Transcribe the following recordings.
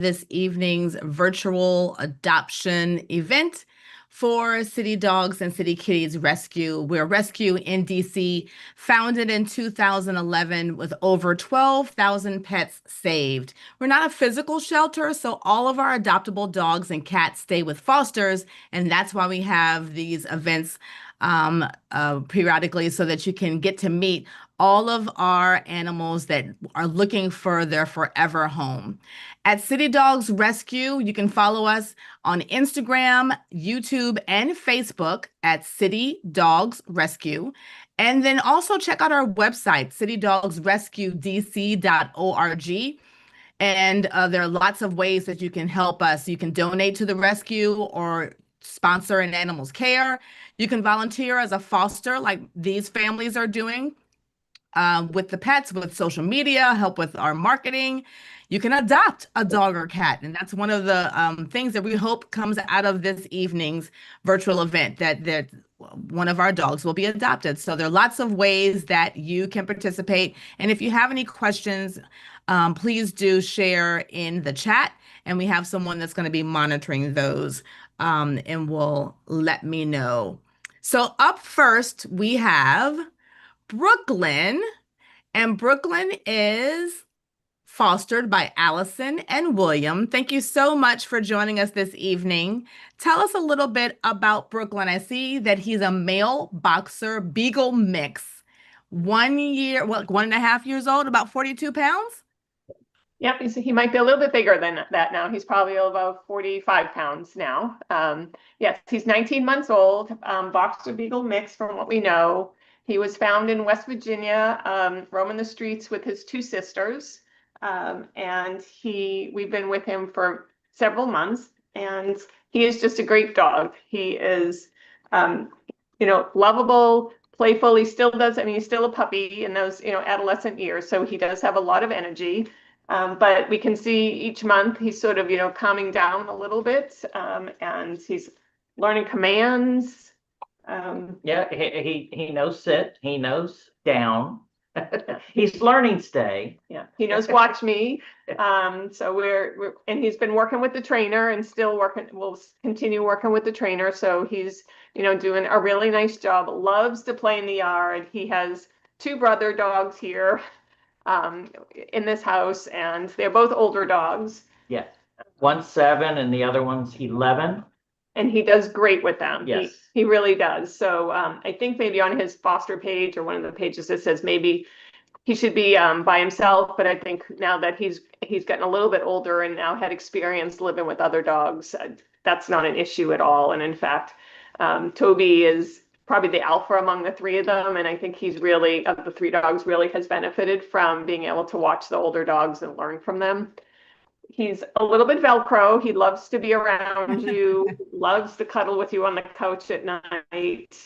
This evening's virtual adoption event for City Dogs and City Kitties Rescue. We're Rescue in DC, founded in 2011 with over 12,000 pets saved. We're not a physical shelter, so all of our adoptable dogs and cats stay with fosters, and that's why we have these events periodically so that you can get to meet all of our animals that are looking for their forever home. At City Dogs Rescue, you can follow us on Instagram, YouTube, and Facebook at City Dogs Rescue. And then also check out our website, citydogsrescuedc.org. And there are lots of ways that you can help us. You can donate to the rescue or sponsor an animal's care. You can volunteer as a foster, like these families are doing with the pets, with social media, help with our marketing. You can adopt a dog or cat. And that's one of the things that we hope comes out of this evening's virtual event, that one of our dogs will be adopted. So there are lots of ways that you can participate. And if you have any questions, please do share in the chat. And we have someone that's going to be monitoring those and will let me know. So up first, we have Brooklyn, and Brooklyn is fostered by Allison and William. Thank you so much for joining us this evening. Tell us a little bit about Brooklyn. I see that he's a male boxer beagle mix, 1 year, well, 1.5 years old, about 42 pounds. Yep, he might be a little bit bigger than that now. He's probably about 45 pounds now. Yes, he's 19 months old, boxer beagle mix from what we know. He was found in West Virginia, roaming the streets with his two sisters. And we've been with him for several months, and he is just a great dog. He is, lovable, playful. He still does, he's still a puppy in those, adolescent years. So he does have a lot of energy. But we can see each month he's sort of, calming down a little bit, and he's learning commands. Yeah, he knows sit, he knows down. He's learning stay. Yeah, he knows watch me. So and he's been working with the trainer and still working. We'll continue working with the trainer. So he's, doing a really nice job. Loves to play in the yard. He has two brother dogs here in this house, and they're both older dogs. Yeah, one's 7 and the other one's 11. And he does great with them. Yes. He really does. So I think maybe on his foster page or one of the pages it says maybe he should be by himself. But I think now that he's gotten a little bit older and now had experience living with other dogs, that's not an issue at all. And in fact, Toby is probably the alpha among the three of them. And I think he's really, of the three dogs, really has benefited from being able to watch the older dogs and learn from them. He's a little bit Velcro. He loves to be around you, loves to cuddle with you on the couch at night.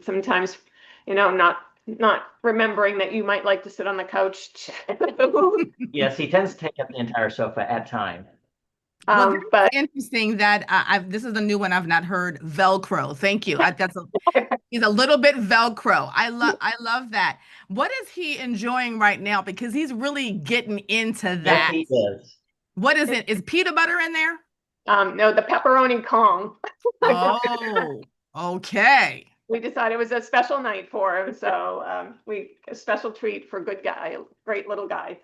Sometimes, not remembering that you might like to sit on the couch. Yes, he tends to take up the entire sofa at times. Well, but interesting that this is a new one I've not heard. Velcro. Thank you. He's a little bit Velcro. I love that. What is he enjoying right now? Because he's really getting into that. Yes, he is. What is it? Is peanut butter in there? No, the pepperoni Kong. Oh, okay. We decided it was a special night for him, so a special treat for good guy, great little guy.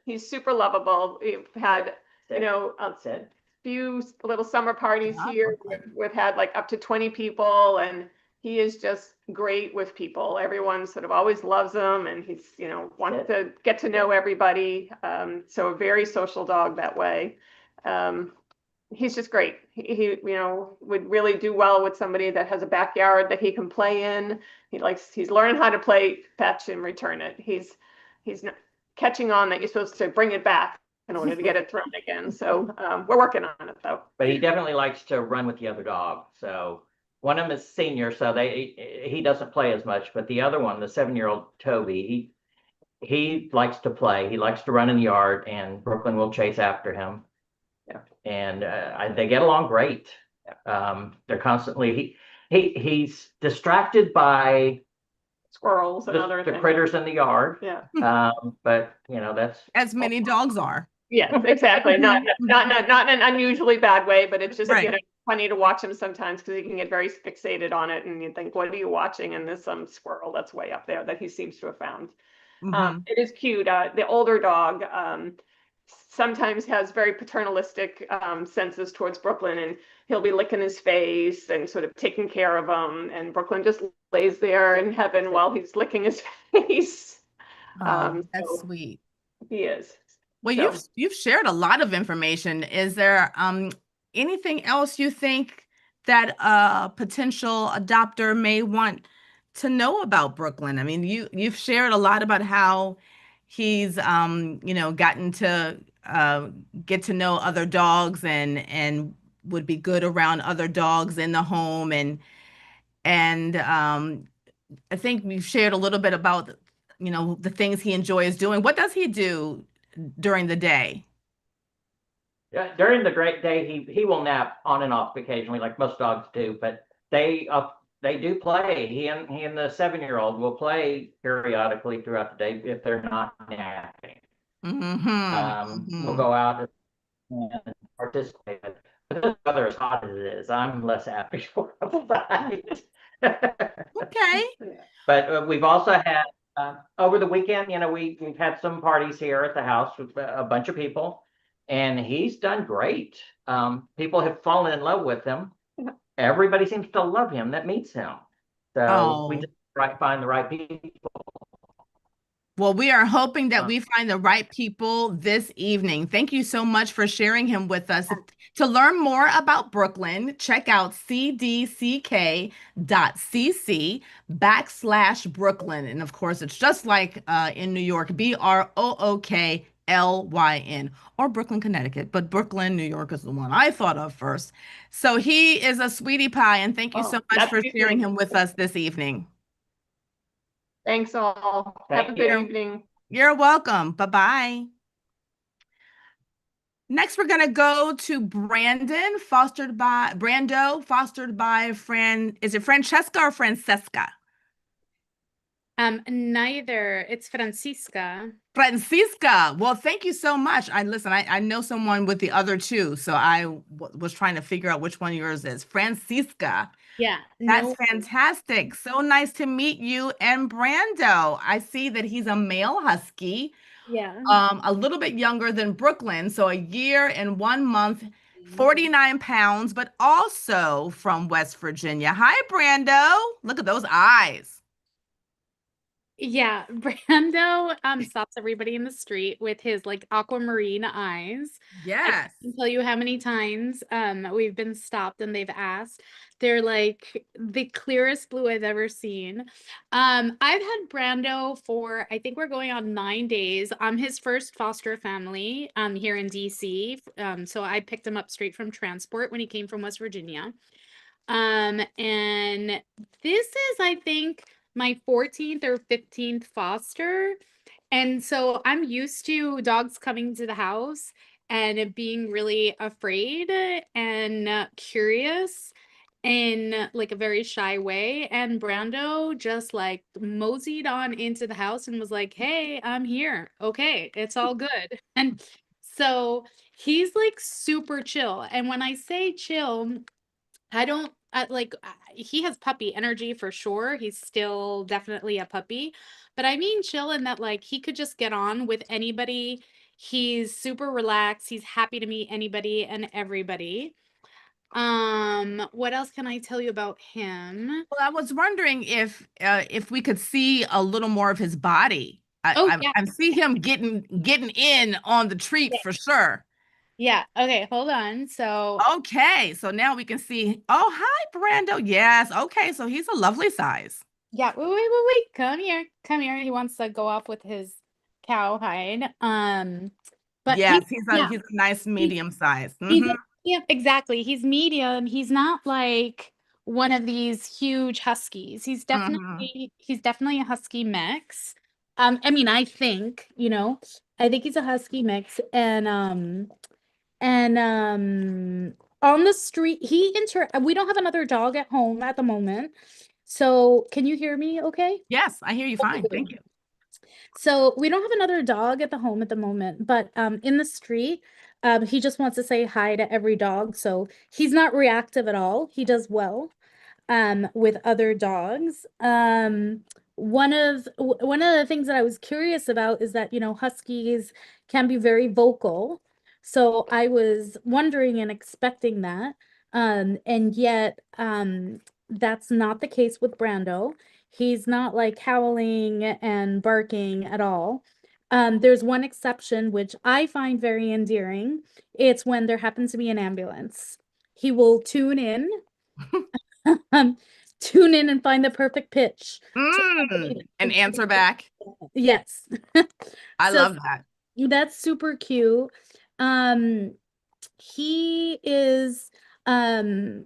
He's super lovable. We've had, a few little summer parties here. We've had like up to 20 people, and he is just great with people. Everyone sort of always loves him, and he's, wanted to get to know everybody. So a very social dog that way. He's just great. He would really do well with somebody that has a backyard that he can play in. He's learning how to play fetch and return it. He's catching on that you're supposed to bring it back in order to get it thrown again. So we're working on it though. But he definitely likes to run with the other dog. So one of them is senior, so he doesn't play as much. But the other one, the 7-year-old Toby, he likes to play. He likes to run in the yard, and Brooklyn will chase after him. Yeah. And they get along great. They're constantly he's distracted by squirrels and other the critters in the yard. Yeah. But that's as many dogs are. Yes, exactly. Not in an unusually bad way, but it's just, Right. funny to watch him sometimes because he can get very fixated on it and you think, what are you watching? And there's some squirrel that's way up there that he seems to have found. Mm-hmm. It is cute. The older dog sometimes has very paternalistic senses towards Brooklyn, and he'll be licking his face and sort of taking care of him. And Brooklyn just lays there in heaven while he's licking his face. Oh, that's So sweet. he is. Well, So you've shared a lot of information. Is there anything else you think that a potential adopter may want to know about Brooklyn? I mean, you've shared a lot about how he's gotten to get to know other dogs and would be good around other dogs in the home and I think we've shared a little bit about the things he enjoys doing. What does he do during the day? Yeah, during the great day, he will nap on and off occasionally, like most dogs do. But they do play. He and the 7-year-old will play periodically throughout the day if they're not napping. Mm-hmm. We'll Hmm. go out and participate. But the weather is hot as it is. I'm less happy for it. Okay. But we've also had over the weekend, we've had some parties here at the house with a bunch of people, and he's done great. People have fallen in love with him. Everybody seems to love him that meets him. So we Oh, just find the right people. well, we are hoping that we find the right people this evening. Thank you so much for sharing him with us. To learn more about Brooklyn, check out cdck.cc/Brooklyn. And of course, it's just like in New York, Brooklyn or Brooklyn, Connecticut. But Brooklyn, New York is the one I thought of first. So he is a sweetie pie. And thank you so Oh, much that's for sharing easy. him with us this evening. Thanks all. Have a Thank good you. evening. You're welcome. Bye-bye. Next, we're going to go to Brando, fostered by is it Francesca or Francesca? Neither. It's Francisca. Francisca. Well, thank you so much. I know someone with the other two, so I was trying to figure out which one yours is. Francisca. Yeah, That's no. fantastic. So nice to meet you and Brando. I see that he's a male husky. Yeah. A little bit younger than Brooklyn, so a year and 1 month, 49 pounds, but also from West Virginia. Hi, Brando. Look at those eyes. Yeah, Brando stops everybody in the street with his like aquamarine eyes. I Yes. can tell you how many times we've been stopped and they've asked. They're like the clearest blue I've ever seen. I've had Brando for I think we're going on 9 days. I'm his first foster family here in DC. So I picked him up straight from transport when he came from West Virginia. And this is, I think, my 14th or 15th foster. And so I'm used to dogs coming to the house and it being really afraid and curious in like a very shy way. And Brando just like moseyed on into the house and was like, "Hey, I'm here. Okay, it's all good." And so he's like super chill. And when I say chill, I don't he has puppy energy for sure. He's still definitely a puppy, but I mean chill in that like he could just get on with anybody. He's super relaxed. He's happy to meet anybody and everybody. What else can I tell you about him? Well, I was wondering if we could see a little more of his body. Oh yeah, I see him getting in on the treat yeah, for sure. yeah. Okay, hold on. So Okay, so now we can see. Oh, hi, Brando. Yes. Okay, so he's a lovely size. yeah, wait. Come here. Come here. He wants to go off with his cowhide. But Yes, yeah. he's a nice He, medium size. he's Hmm. yeah, exactly. He's medium. He's not like one of these huge huskies. Hmm. He's definitely a husky mix. I mean, I think he's a husky mix. And on the street, we don't have another dog at home at the moment. So can you hear me okay? Yes, I hear you fine. Thank you. So we don't have another dog at the home at the moment, but in the street, he just wants to say hi to every dog. So he's not reactive at all. He does well with other dogs. One of the things that I was curious about is that, huskies can be very vocal. So I was wondering and expecting that. And yet that's not the case with Brando. He's not like howling and barking at all. There's one exception, which I find very endearing. It's when there happens to be an ambulance. He will um, tune in and find the perfect pitch to And answer back. yes. I So love that. that's super cute. Um, he is my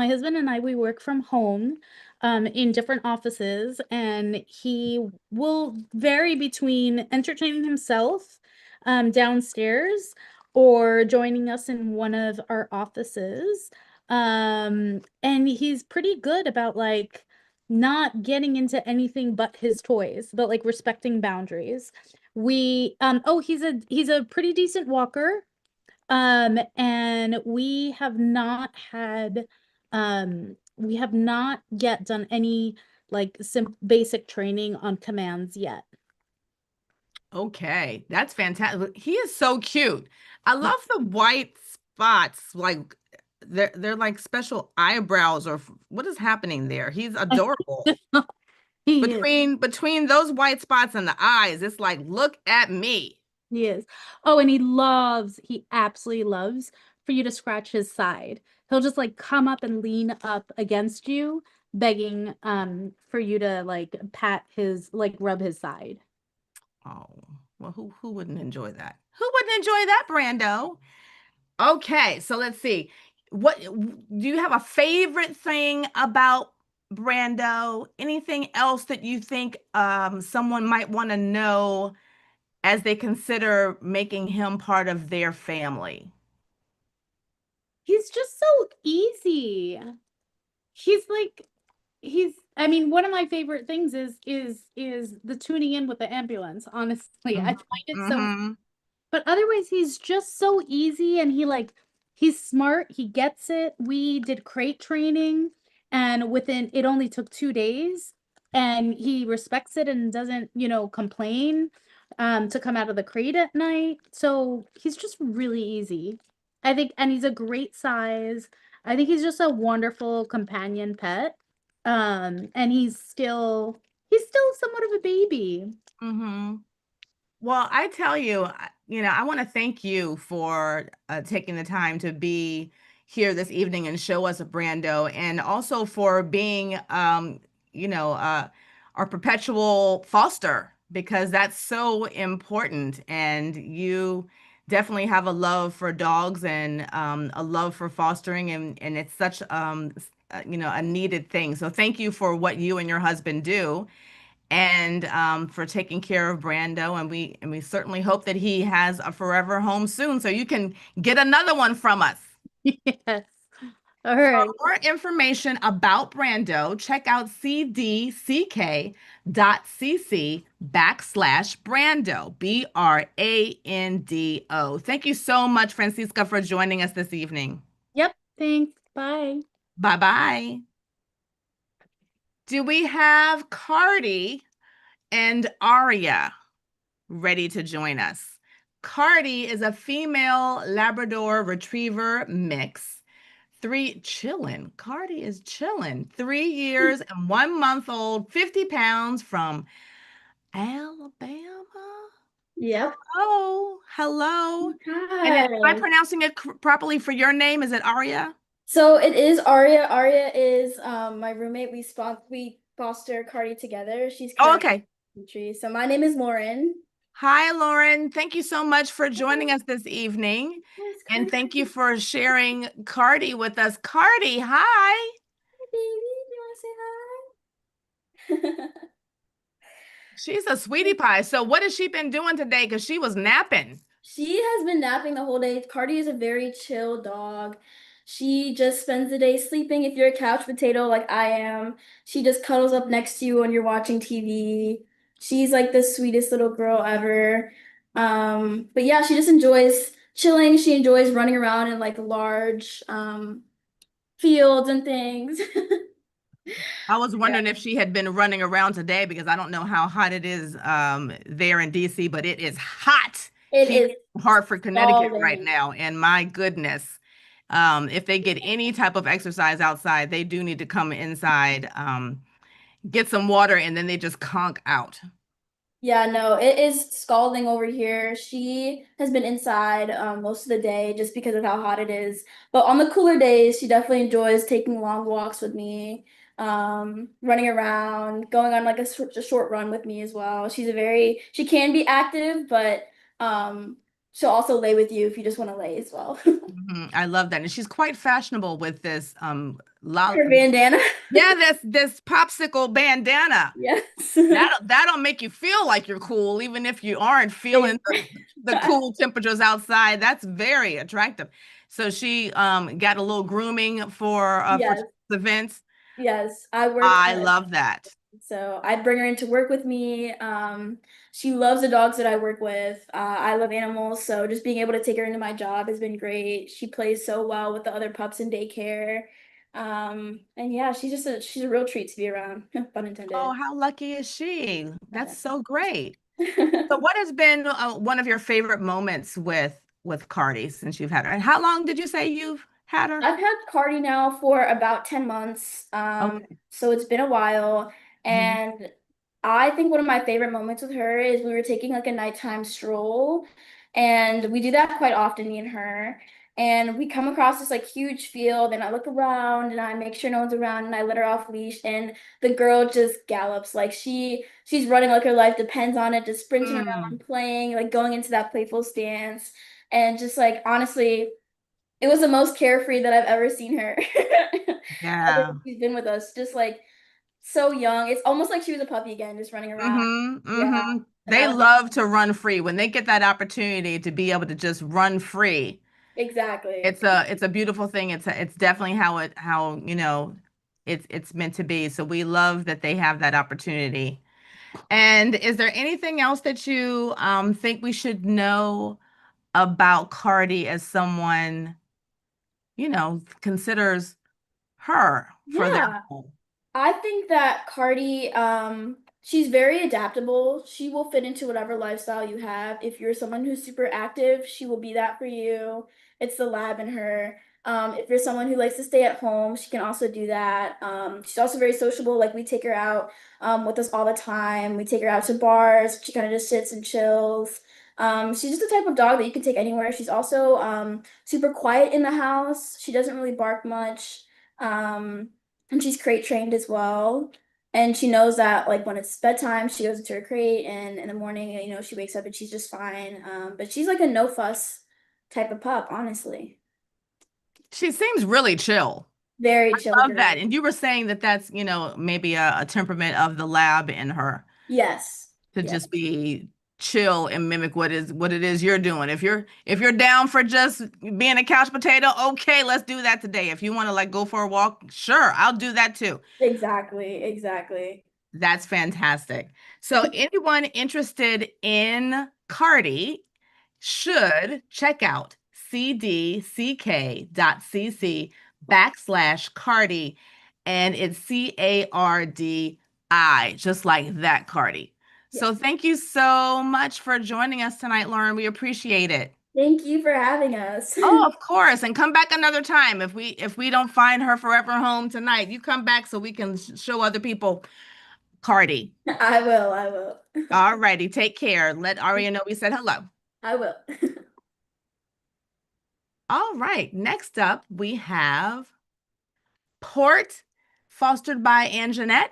husband and I, we work from home in different offices, and he will vary between entertaining himself downstairs or joining us in one of our offices. And he's pretty good about like not getting into anything but his toys, but like respecting boundaries. He's a pretty decent walker. And we have not yet done any like sim basic training on commands yet. Okay, that's fantastic. He is so cute. I love the white spots. Like they're like special eyebrows or what is happening there? He's adorable. He is. Between those white spots and the eyes, it's like, look at me. He is. Oh, and he absolutely loves for you to scratch his side. He'll just like come up and lean up against you, begging for you to like rub his side. Oh, well, who wouldn't enjoy that? Who wouldn't enjoy that, Brando? Okay, so let's see. What do you have a favorite thing about Brando? Anything else that you think someone might want to know as they consider making him part of their family? He's just so easy. He's like I mean, one of my favorite things is the tuning in with the ambulance, honestly. I Mhm. find it so, Mhm. but otherwise he's just so easy, and he's smart, he gets it. We did crate training, and within it only took 2 days, and he respects it and doesn't, complain to come out of the crate at night. So he's just really easy. I think, and he's a great size. I think he's just a wonderful companion pet. And he's still somewhat of a baby. Mhm. Well, I tell you, I want to thank you for taking the time to be here this evening and show us a Brando, and also for being, you know, uh, our perpetual foster, because that's so important. And you definitely have a love for dogs and a love for fostering, and it's such, a needed thing. So thank you for what you and your husband do and for taking care of Brando. And we certainly hope that he has a forever home soon, so you can get another one from us. Yes. All For right. more information about Brando, check out cdck.cc/Brando, Brando. Thank you so much, Francisca, for joining us this evening. Yep. Thanks. Bye. Bye bye. Do we have Cardi and Aria ready to join us? Cardi is a female Labrador Retriever mix. Cardi is chilling. 3 years and 1 month old, 50 pounds from Alabama. Yep. Oh, hello. And am I Hi. pronouncing it properly for your name? Is it Aria? So it is Aria. Aria is my roommate. We foster Cardi together. She's Oh, currently okay. in the country. So my name is Lauren. Hi, Lauren. Thank you so much for joining us this evening. Yes, And Cardi. thank you for sharing Cardi with us. Cardi, hi. Hi, baby. Do you want to say hi? She's a sweetie pie. So what has she been doing today? Because she was napping. She has been napping the whole day. Cardi is a very chill dog. She just spends the day sleeping. If you're a couch potato like I am, she just cuddles up next to you when you're watching TV. She's like the sweetest little girl ever. But yeah, she just enjoys chilling. She enjoys running around in like large fields and things. I was Yeah, wondering if she had been running around today because I don't know how hot it is there in DC, but it is hot it here is in Hartford, Connecticut right scalding. now. And my goodness, if they get any type of exercise outside, they do need to come inside, get some water, and then they just conk out. Yeah, no, it is scalding over here. She has been inside most of the day just because of how hot it is. But on the cooler days, she definitely enjoys taking long walks with me, running around, going on like a short run with me as well. She can be active, but she'll also lay with you if you just want to lay as well. I love that. And she's quite fashionable with this Her bandana. yeah, this popsicle bandana. Yes. That'll make you feel like you're cool, even if you aren't feeling the cool temperatures outside. That's very attractive. So she got a little grooming for Yes. events. Yes. I work I at love that. So I bring her into work with me. She loves the dogs that I work with. I love animals, so just being able to take her into my job has been great. She plays so well with the other pups in daycare. And yeah, she's a real treat to be around. Pun Oh, intended. how lucky is she? That's Yeah. so great. So what has been one of your favorite moments with Cardi since you've had her? And how long did you say you've had her? I've had Cardi now for about 10 months. Okay. So it's been a while. Mhm. And I think one of my favorite moments with her is we were taking like a nighttime stroll. And we do that quite often, me and her. And we come across this like huge field, and I look around and I make sure no one's around and I let her off leash, and the girl just gallops. Like she's running like her life depends on it, just sprinting Mm, around, playing, like going into that playful stance. And just like honestly, it was the most carefree that I've ever seen her. Ever yeah. since she's been with us, just like so young. It's almost like she was a puppy again, just running around. Yeah. And They I was love to run free. When they get that opportunity to be able to just run free, exactly. it's a beautiful thing. It's definitely how it's meant to be. So we love that they have that opportunity. And is there anything else that you think we should know about Cardi as someone, considers her for their Yeah. home? I think that Cardi, she's very adaptable. She will fit into whatever lifestyle you have. If you're someone who's super active, she will be that for you. It's the lab in her. If you're someone who likes to stay at home, she can also do that. She's also very sociable. Like we take her out with us all the time. We take her out to bars. She kind of just sits and chills. She's just the type of dog that you can take anywhere. She's also super quiet in the house. She doesn't really bark much. Um, and she's crate trained as well. And she knows that like when it's bedtime, she goes into her crate, and in the morning, she wakes up and she's just fine. But she's like a no fuss type of pup, honestly. She seems really chill. Very chill Love that. girl. And you were saying that that's, maybe a temperament of the lab in her Yes. to Yeah. just be chill and mimic what it is you're doing. If you're down for just being a couch potato, okay, let's do that today. If you want to like go for a walk, sure, I'll do that too. Exactly. Exactly. That's fantastic. So anyone interested in Cardi should check out cdck.cc /Cardi, and it's CARDI, just like that Cardi. Yes. So thank you so much for joining us tonight, Lauren. We appreciate it. Thank you for having us. Oh, of course. And come back another time. If we don't find her forever home tonight, you come back so we can show other people Cardi. I will. I will. All righty. Take care. Let Aria know we said hello. I will. All right. Next up, we have Port, fostered by Anjanette.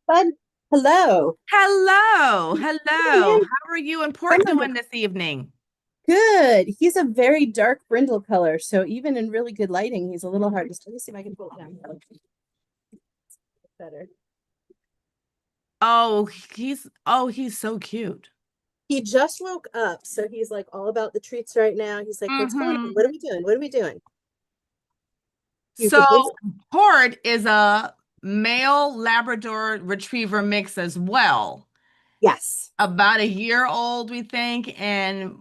Bud, hello. Hello. Hello. Man, How are you and Port doing this evening? good. He's a very dark brindle color, so even in really good lighting, he's a little hard to see. Let me see if I can pull it down. Better. He's so cute. He just woke up, so he's like all about the treats right now. He's like, "What's going on? Mhm. What are we doing? What are we doing?" He's So a big Port is a male Labrador Retriever mix as well. Yes. About a year old, we think, and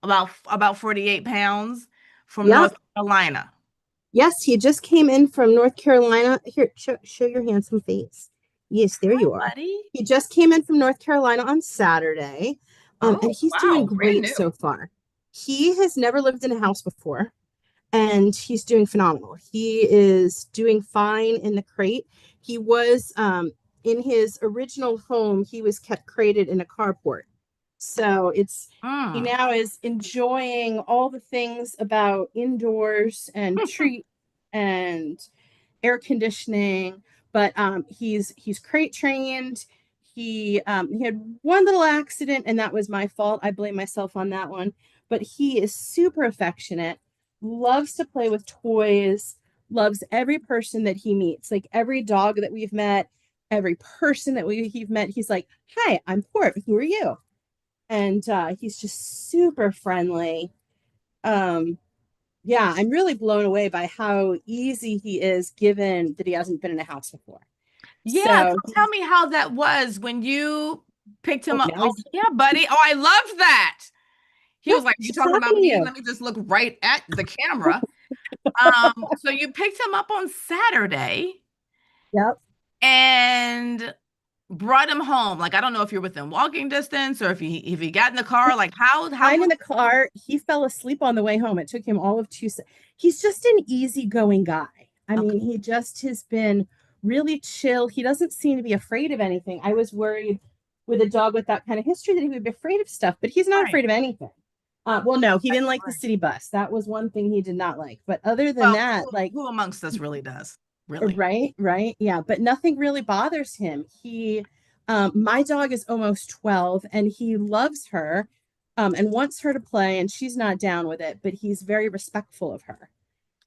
about 48 pounds from Yep. North Carolina. Yes, he just came in from North Carolina. Here, show your handsome face. Yes, there you are. Buddy. He just came in from North Carolina on Saturday. And Oh, he's doing wow, brand great new. so far. He has never lived in a house before, and he's doing phenomenal. He is doing fine in the crate. He was in his original home, he was kept crated in a carport. So he now is enjoying all the things about indoors and treat and air conditioning, but he's crate trained. He had one little accident, and that was my fault. I blame myself on that one. But he is super affectionate, loves to play with toys, loves every person that he meets. Like every dog that we've met, every person that we've met, he's like, "Hi, I'm Port. Who are you?" And he's just super friendly. Yeah, I'm really blown away by how easy he is, given that he hasn't been in a house before. Yeah, So so tell me how that was when you picked him up. now Oh, he's, yeah, buddy. Oh, I loved that. He was what? like, "You She's talking talking about to me? you. Let me just look right at the camera." So you picked him up on Saturday Yep. and brought him home. Like, I don't know if you're within walking distance or if he got in the car. Like, how I'm was in the car. He fell asleep on the way home. It took him all of 2 seconds. He's just an easygoing guy. I okay. mean, he just has been really chill. He doesn't seem to be afraid of anything. I was worried with a dog with that kind of history that he would be afraid of stuff, but he's not Right. afraid of anything. Well, no, he That's didn't like the great. city bus. That was one thing he did not like. But other than Well, that, like, who amongst us really does? Really? right, yeah. But nothing really bothers him. My dog is almost 12, and he loves her, and wants her to play, and she's not down with it. But he's very respectful of her.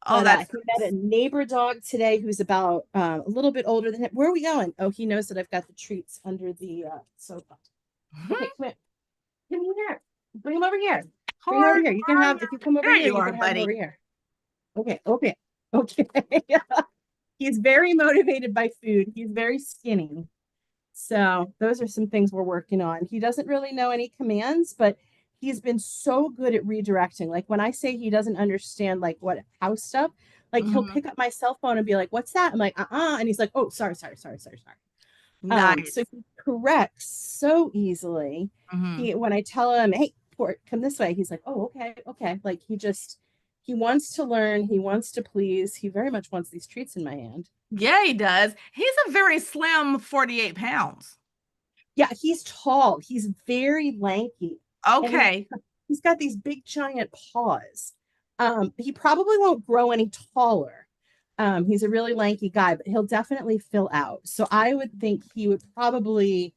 Oh, But that's he met a neighbor dog today who's about a little bit older than him. Where are we going? Oh, he knows that I've got the treats under the sofa. Okay, come here. Come here. Bring him over here. Bring him over hard. here. You can have, if you come over There here, you you are, can have him over buddy. here. Okay. He's very motivated by food. He's very skinny. So those are some things we're working on. He doesn't really know any commands, but he's been so good at redirecting. Like when I say he doesn't understand like what house stuff, like he'll pick up my cell phone and be like, "What's that?" I'm like, and he's like, "Oh, sorry." Nice. So he corrects so easily. When I tell him, "Hey, Port, come this way," he's like, "Oh, okay." Like he wants to learn, he wants to please, he very much wants these treats in my hand. Yeah, he does. He's a very slim 48 pounds. Yeah, he's tall. He's very lanky. Okay. And he's got these big giant paws. He probably won't grow any taller. He's a really lanky guy, but he'll definitely fill out. So I would think he would probably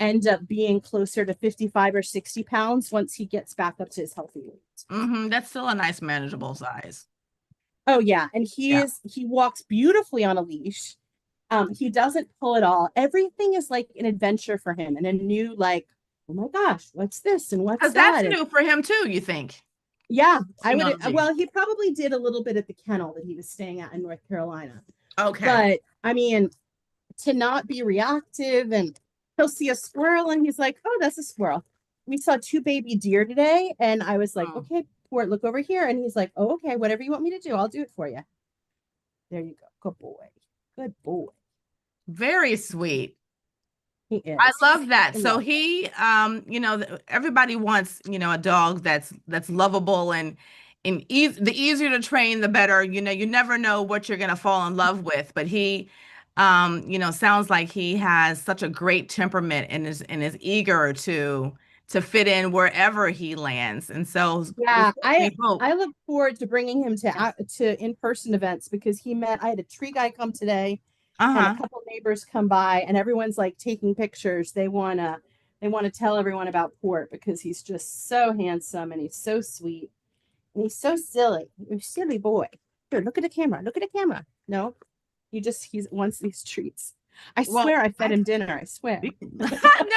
end up being closer to 55 or 60 pounds once he gets back up to his healthy weight. That's still a nice manageable size. Oh yeah, and Yeah. he walks beautifully on a leash. He doesn't pull at all. Everything is like an adventure for him and a new like, oh my gosh, what's this and what's Because that? that's new for him too, you think? Yeah, I would. Technology. Well, he probably did a little bit at the kennel that he was staying at in North Carolina. Okay. But I mean, to not be reactive, and he'll see a squirrel and he's like, "Oh, that's a squirrel." We saw 2 baby deer today, and I was like, "Okay, Port, look over here." And he's like, "Oh, okay, whatever you want me to do, I'll do it for you." There you go. Good boy. Good boy. Very sweet. He is. I love that. So he, everybody wants, a dog that's lovable and the easier to train, the better. You never know what you're gonna fall in love with. But he, sounds like he has such a great temperament and is eager to fit in wherever he lands. And so Yeah, we hope. I look forward to bringing him to in-person events because I had a tree guy come today and a couple neighbors come by and everyone's like taking pictures. They wanna tell everyone about Port because he's just so handsome and he's so sweet and he's so silly. You're a silly boy. Here, look at the camera. Look at the camera. No, he wants these treats. I swear I fed him dinner. I swear.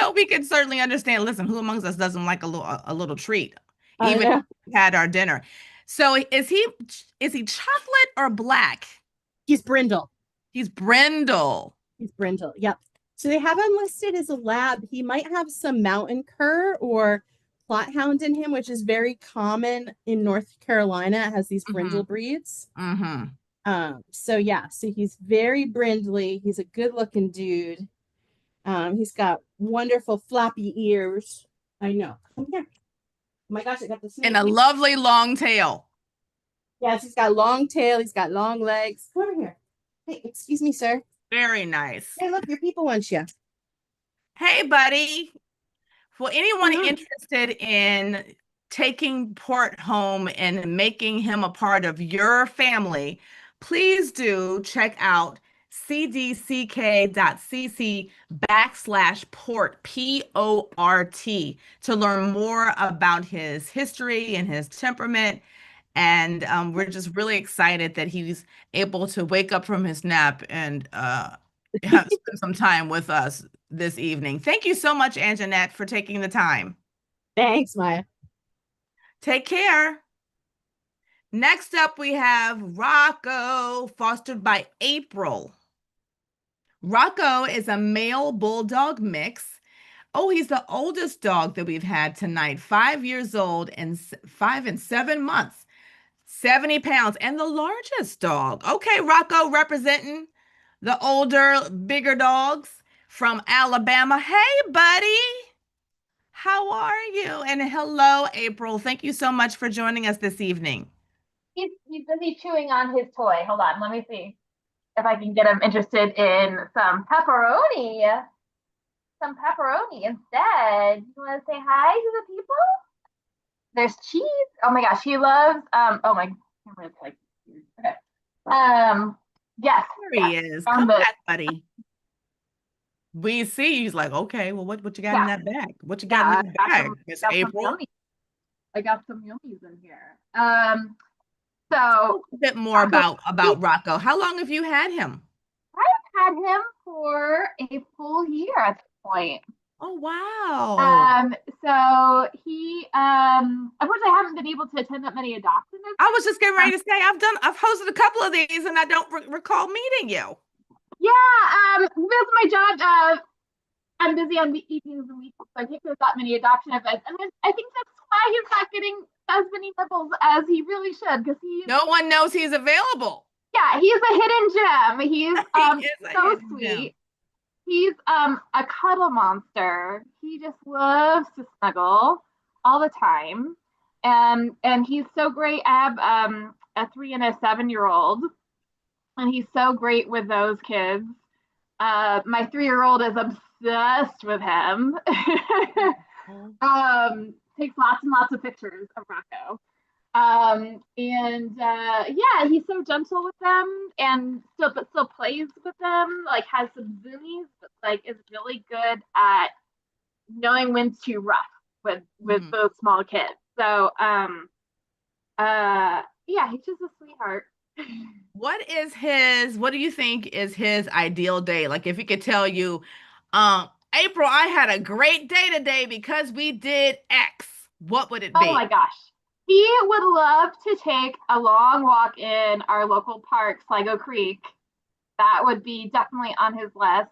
No, we can certainly understand. Listen, who amongst us doesn't like a little treat? Even if we had our dinner. So is he chocolate or black? He's brindle. He's Brindle. He's brindle. Yep. So they have him listed as a lab. He might have some mountain cur or plot hound in him, which is very common in North Carolina. It has these brindle breeds. So yeah, so he's very brindly. He's a good looking dude. He's got wonderful floppy ears. I know. Come here. Oh my gosh, I got the snake. And a lovely long tail. Yes, he's got long tail. He's got long legs. Come over here. Hey, excuse me, sir. Very nice. Hey, look, your people want you. Hey, buddy. For anyone interested in taking Port home and making him a part of your family, please do check out cdck.cc /port, P-O-R-T, to learn more about his history and his temperament. And we're just really excited that he's able to wake up from his nap and spend some time with us this evening. Thank you so much, Anjanette, for taking the time. Thanks, Maya. Take care. Next up, we have Rocco, fostered by April. Rocco is a male bulldog mix. Oh, he's the oldest dog that we've had tonight, 5 years old and 5 and 7 months, 70 pounds, and the largest dog. Okay, Rocco representing the older, bigger dogs from Alabama. Hey, buddy. How are you? And hello, April. Thank you so much for joining us this evening. He's busy chewing on his toy. Hold on, let me see if I can get him interested in some pepperoni. Some pepperoni instead. You want to say hi to the people? There's cheese. Oh my gosh, he loves oh my camera's like okay. Yes. There he is. Come back, buddy. We see. He's like, okay, well, what you got in that bag? What you got in that bag, Miss April? I got some yummies in here. So a bit more about Rocco. How long have you had him? I've had him for a full year at this point. Oh wow. So he unfortunately I haven't been able to attend that many adoptions. I was just getting ready to say I've hosted a couple of these and I don't recall meeting you. Yeah, because my job, I'm busy on the evenings and weekends, so I can't go to that many adoption events. And I think that's why he's not getting as many nibbles as he really should, because no one knows he's available. Yeah, he's a hidden gem. He's so sweet. Gem. He's a cuddle monster. He just loves to snuggle all the time. And he's so great. I have a 3 and a 7-year-old. And he's so great with those kids. My 3-year-old is obsessed with him. Takes lots and lots of pictures of Rocco. Yeah, he's so gentle with them and still plays with them, like has some zoomies, but like is really good at knowing when to rough with those small kids. So yeah, he's just a sweetheart. What do you think is his ideal day? Like if he could tell you, April, I had a great day today because we did X, what would it be? Oh my gosh. He would love to take a long walk in our local park, Sligo Creek. That would be definitely on his list.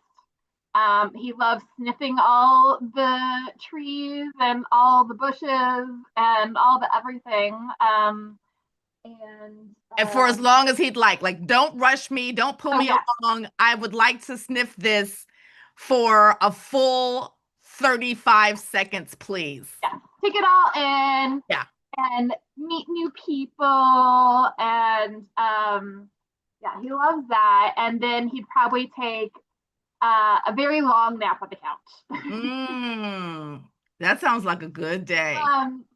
He loves sniffing all the trees and all the bushes and all the everything. And for as long as he'd like, don't rush me, don't pull me along. I would like to sniff this for a full 35 seconds, please. Yeah, take it all in. Yeah. And meet new people. And yeah, he loves that. And then he'd probably take a very long nap on the couch. That sounds like a good day.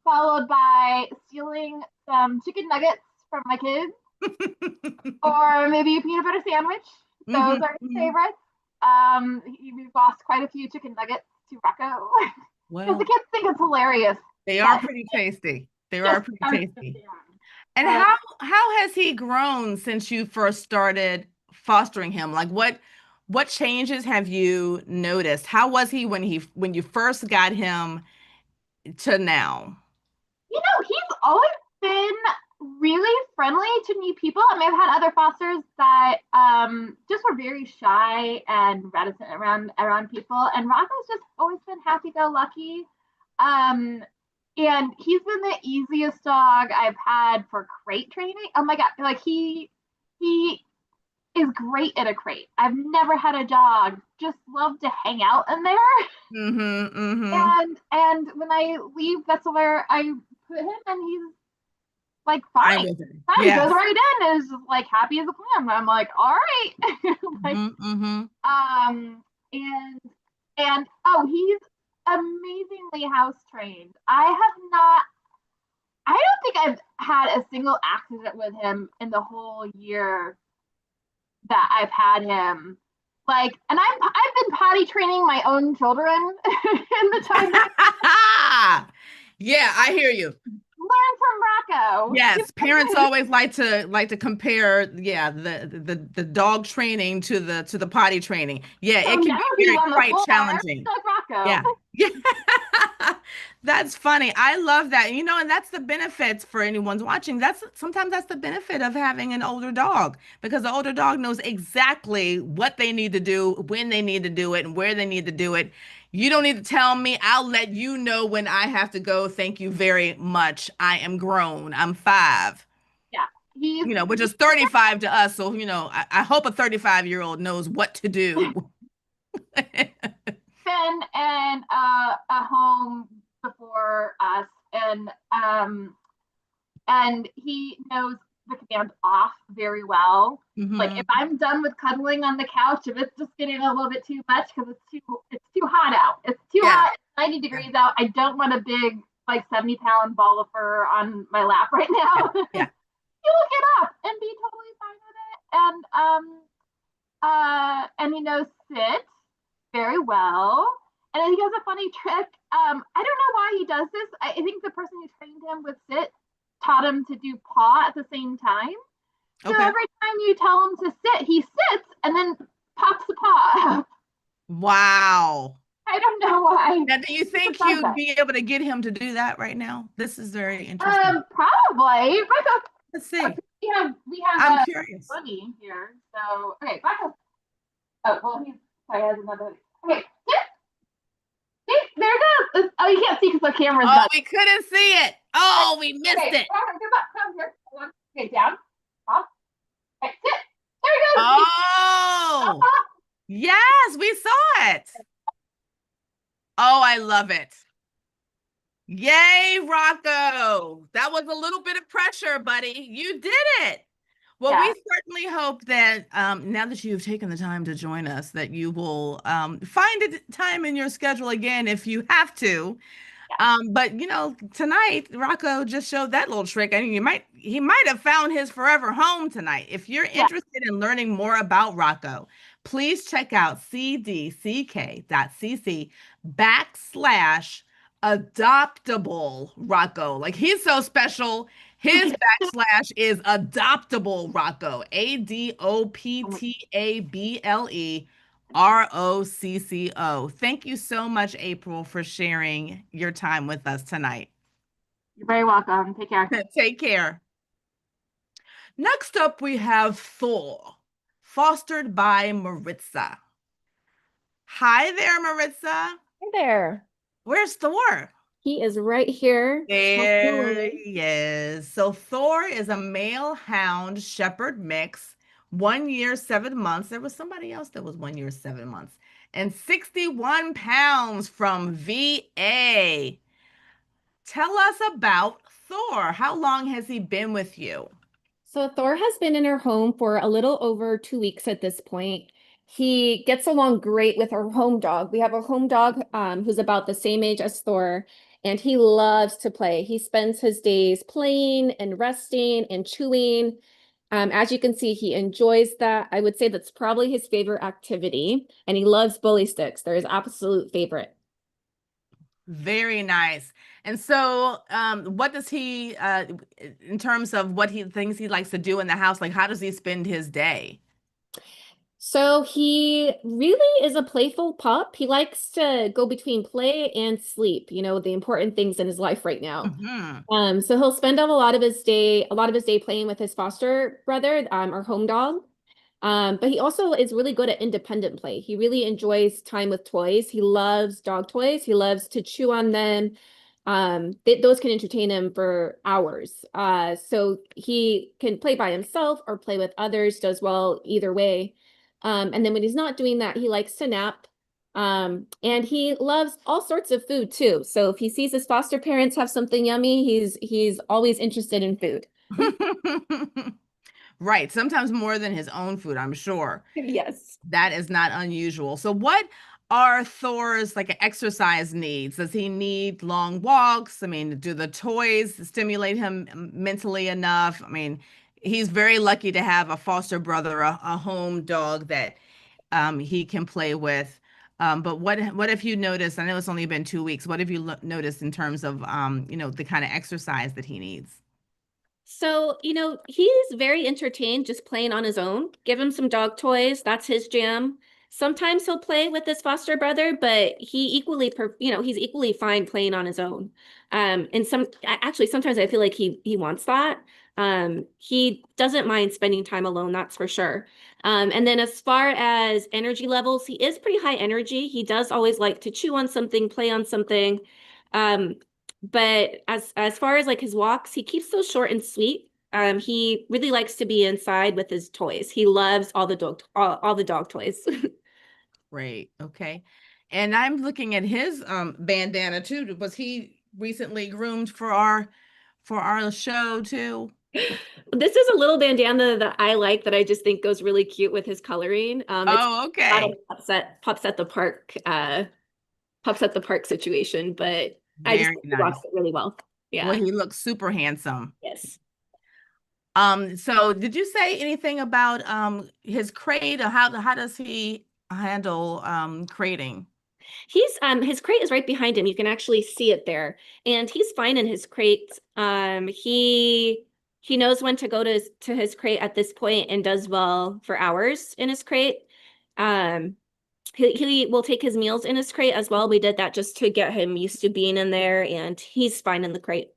Followed by stealing some chicken nuggets from my kids. Or maybe a peanut butter sandwich. Those are his favorites. We've lost quite a few chicken nuggets to Rocco. Because the kids think it's hilarious. They are pretty tasty. They are pretty tasty. And how has he grown since you first started fostering him? Like what changes have you noticed? How was he when you first got him to now? You know, he's always been really friendly friendly to new people. I mean, I've had other fosters that just were very shy and reticent around people, and Rocco's just always been happy-go-lucky. And he's been the easiest dog I've had for crate training. Oh my God, like he is great at a crate. I've never had a dog just love to hang out in there. And when I leave, that's where I put him, and he's like fine. He goes right in and is like happy as a clam. I'm like, all right. Like, and oh, he's amazingly house trained. I don't think I've had a single accident with him in the whole year that I've had him. Like, and I've been potty training my own children in the time. Yeah, I hear you. Learn from Rocco. Yes, parents always like to compare, the dog training to the potty training. Yeah, it can be quite challenging. Like Rocco. Yeah. That's funny. I love that. And that's the benefits for anyone's watching. Sometimes that's the benefit of having an older dog, because the older dog knows exactly what they need to do, when they need to do it, and where they need to do it. You don't need to tell me. I'll let you know when I have to go. Thank you very much. I am grown. I'm 5. Yeah. Which is 35 to us. So, I hope a 35-year-old knows what to do. Been in a home before us, and he knows the command off very well. Like, if I'm done with cuddling on the couch, if it's just getting a little bit too much because it's too hot out. It's too hot. It's 90 degrees out. I don't want a big, like, 70-pound ball of fur on my lap right now. Yeah. He will get up and be totally fine with it. And he knows sit very well. And he has a funny trick. I don't know why he does this. I think the person who trained him with sit taught him to do paw at the same time. So every time you tell him to sit, he sits and then pops the paw up. Wow. I don't know why. Now, do you think you'd be able to get him to do that right now? This is very interesting. Probably. Let's see. We have I'm curious. Bunny here. So, okay, Rocco. Oh, well, he probably has another. Okay, sit. See, there it goes. Oh, you can't see because the camera's Oh, we couldn't see it. Oh, we missed it. Come here. Okay, down. Up. Okay, sit. There it goes. Oh, yes, we saw it. Oh, I love it. Yay, Rocco. That was a little bit of pressure, buddy. You did it. Well, we certainly hope that now that you've taken the time to join us, that you will find a time in your schedule again if you have to. But tonight Rocco just showed that little trick. I mean, he might have found his forever home tonight. If you're interested in learning more about Rocco, please check out cdck.cc /adoptable Rocco. Like, he's so special. His / is adoptable Rocco. adoptablerocco. Thank you so much, April, for sharing your time with us tonight. You're very welcome. Take care. Take care. Next up, we have Thor, fostered by Maritza. Hi there, Maritza. Hey there. Where's Thor? He is right here. There he is. So Thor is a male hound shepherd mix, 1 year, 7 months. There was somebody else that was 1 year, 7 months, and 61 pounds from VA. Tell us about Thor. How long has he been with you? So Thor has been in our home for a little over 2 weeks at this point. He gets along great with our home dog. We have a home dog who's about the same age as Thor, and he loves to play. He spends his days playing and resting and chewing. As you can see, he enjoys that. I would say that's probably his favorite activity, and he loves bully sticks. They're his absolute favorite. Very nice. And so what does he, in terms of what he thinks he likes to do in the house, like how does he spend his day? So he really is a playful pup. He likes to go between play and sleep, the important things in his life right now. Mhm. So he'll spend a lot of his day playing with his foster brother, our home dog. But he also is really good at independent play. He really enjoys time with toys. He loves dog toys. He loves to chew on them. Those can entertain him for hours. So he can play by himself or play with others, does well either way. And then when he's not doing that, he likes to nap. And he loves all sorts of food too. So if he sees his foster parents have something yummy, he's always interested in food. Right. Sometimes more than his own food, I'm sure. Yes. That is not unusual. So what are Thor's like exercise needs? Does he need long walks? I mean, do the toys stimulate him mentally enough? I mean, he's very lucky to have a foster brother, a home dog that he can play with. But what have you noticed? I know it's only been 2 weeks. What have you noticed in terms of the kind of exercise that he needs? So, he's very entertained just playing on his own. Give him some dog toys, that's his jam. Sometimes he'll play with his foster brother, but he's equally fine playing on his own. And actually sometimes I feel like he wants that. He doesn't mind spending time alone, that's for sure. And then as far as energy levels, he is pretty high energy. He does always like to chew on something, play on something. Um, but as far as like his walks, he keeps those short and sweet. He really likes to be inside with his toys. He loves all the dog toys. Great. Okay. And I'm looking at his bandana too. Was he recently groomed for our show too? This is a little bandana that I like that I just think goes really cute with his coloring. It's Oh, not okay. a pups at the park situation, but I just Very think he nice. walks it really well. Well, Yeah. he looks super handsome. Yes. So did you say anything about his crate or how does he handle crating? His crate is right behind him. You can actually see it there. And he's fine in his crate. He knows when to go to his crate at this point and does well for hours in his crate. Um he will take his meals in his crate as well. We did that just to get him used to being in there, and he's fine in the crate.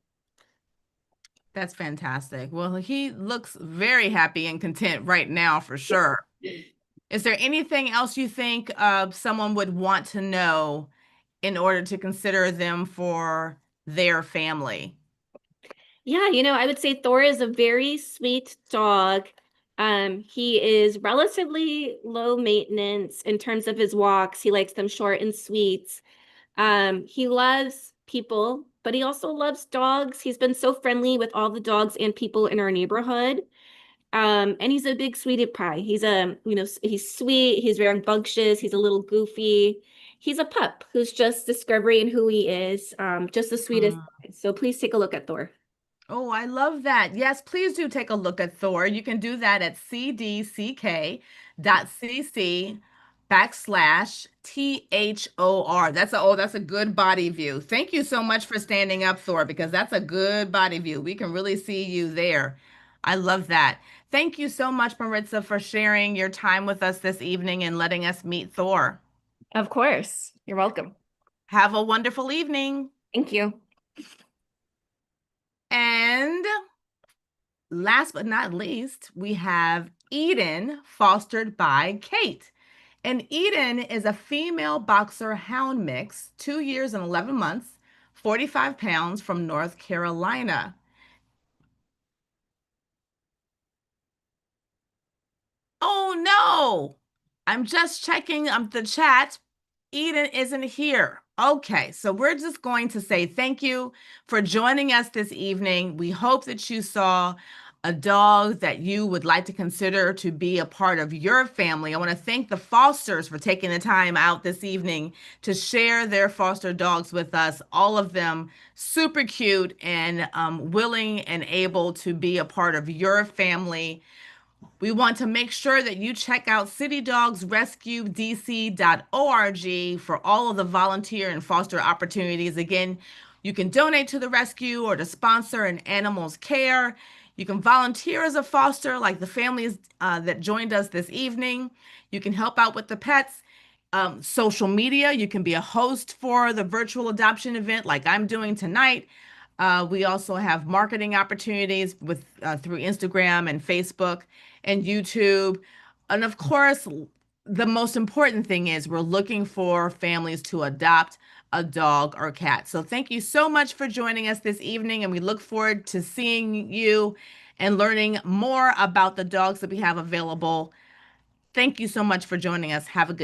That's fantastic. Well, he looks very happy and content right now for sure. Is there anything else you think someone would want to know in order to consider them for their family? Yeah, I would say Thor is a very sweet dog. He is relatively low maintenance in terms of his walks. He likes them short and sweet. He loves people, but he also loves dogs. He's been so friendly with all the dogs and people in our neighborhood. And he's a big sweetie pie. He's sweet, he's very rambunctious, he's a little goofy. He's a pup who's just discovering who he is. Just the sweetest. So please take a look at Thor. Oh, I love that. Yes, please do take a look at Thor. You can do that at cdck.cc /Thor. That's a good body view. Thank you so much for standing up, Thor, because that's a good body view. We can really see you there. I love that. Thank you so much, Maritza, for sharing your time with us this evening and letting us meet Thor. Of course. You're welcome. Have a wonderful evening. Thank you. And last but not least, we have Eden, fostered by Kate. And Eden is a female boxer hound mix, 2 years and 11 months, 45 pounds from North Carolina. Oh no, I'm just checking the chat. Eden isn't here. Okay, so we're just going to say thank you for joining us this evening. We hope that you saw a dog that you would like to consider to be a part of your family. I want to thank the fosters for taking the time out this evening to share their foster dogs with us. All of them super cute and willing and able to be a part of your family. We want to make sure that you check out citydogsrescuedc.org for all of the volunteer and foster opportunities. Again, you can donate to the rescue or to sponsor an animal's care. You can volunteer as a foster, like the families that joined us this evening. You can help out with the pets. Social media, you can be a host for the virtual adoption event like I'm doing tonight. We also have marketing opportunities with through Instagram and Facebook and YouTube. And of course, the most important thing is we're looking for families to adopt a dog or cat. So thank you so much for joining us this evening, and we look forward to seeing you and learning more about the dogs that we have available. Thank you so much for joining us. Have a good evening.